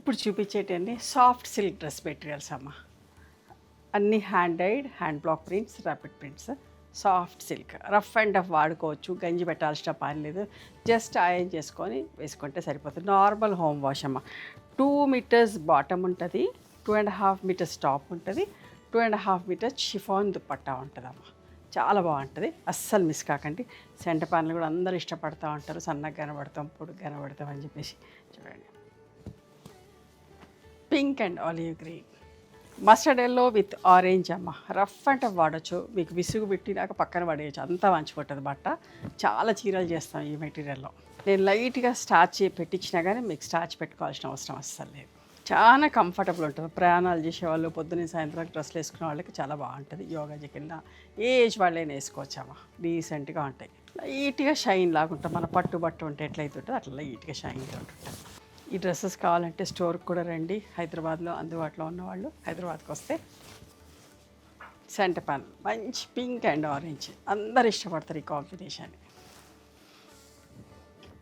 ఇప్పుడు చూపించేటండి soft silk dress materials అమ్మ. అన్నీ hand died, hand block prints, rapid prints, soft silk. Rough and tough వాడుకోవచ్చు, గంజి పెట్టాల్సిన పని లేదు. జస్ట్ ఐరన్ చేసుకొని వేసుకుంటే సరిపోతుంది. నార్మల్ హోమ్ వాష్ అమ్మ. 2 మీటర్స్ బాటమ్ ఉంటుంది, 2.5 మీటర్స్ టాప్ ఉంటుంది, 2.5 మీటర్స్ షిఫాన్ దుపట్టా ఉంటుందమ్మ. చాలా బాగుంటుంది, అస్సలు మిస్ కాకండి. సెంట పాన్లు కూడా అందరూ ఇష్టపడుతూ ఉంటారు, సన్నగా కనబడతాం, పొడుగు కనబడతాం అని చెప్పేసి. చూడండి, pink and olive green, mustard yellow with orange అమ్మ. రఫ్ అండ్ టఫ్ వాడచ్చు, మీకు విసుగు పెట్టినాక పక్కన పడేయచ్చు, అంతా మంచిపోతుంది బట్ట. చాలా చీరలు చేస్తాం ఈ మెటీరియల్లో. నేను లైట్గా స్టార్చ్ పెట్టించినా కానీ మీకు స్టార్చ్ పెట్టుకోవాల్సిన అవసరం అస్సలు లేదు. చాలా కంఫర్టబుల్ ఉంటుంది. ప్రయాణాలు చేసేవాళ్ళు, పొద్దున్న సాయంత్రం డ్రెస్సులు వేసుకునే వాళ్ళకి చాలా బాగుంటుంది. యోగాకి వెళ్ళినా ఏ ఏజ్ వాళ్ళైనా వేసుకోవచ్చామా, డీసెంట్గా ఉంటాయి. లైట్గా షైన్ లాగా ఉంటుంది. మన పట్టు ఉంటే ఎట్లయితే ఉంటుందో అట్లా లైట్గా షైన్ ఉంటుంది. ఈ డ్రెస్సెస్ కావాలంటే స్టోర్కి కూడా రండి. హైదరాబాద్లో అందుబాటులో ఉన్నవాళ్ళు హైదరాబాద్కి వస్తే సెంటర్ పాన్ మంచి పింక్ అండ్ ఆరెంజ్, అందరు ఇష్టపడతారు ఈ combination.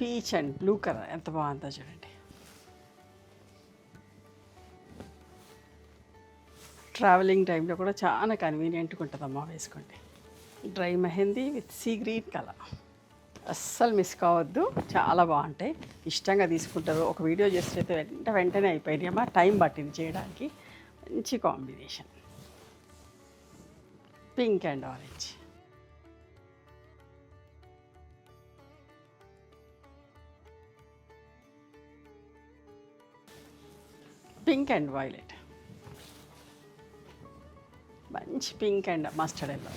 Peach and blue colour ఎంత బాగుందో చూడండి. ట్రావెలింగ్ టైంలో కూడా చాలా కన్వీనియంట్గా ఉంటుందమ్మా వేసుకుంటే. Dry mehndi with sea green colour, అస్సలు మిస్ కావద్దు. చాలా బాగుంటాయి, ఇష్టంగా తీసుకుంటారు. ఒక వీడియో చేస్తే వెంటనే అయిపోయింది అమ్మా, టైం పట్టింది చేయడానికి. మంచి combination, pink and orange, pink and violet, మంచి పింక్ అండ్ మస్టర్డ్ ఎల్లో.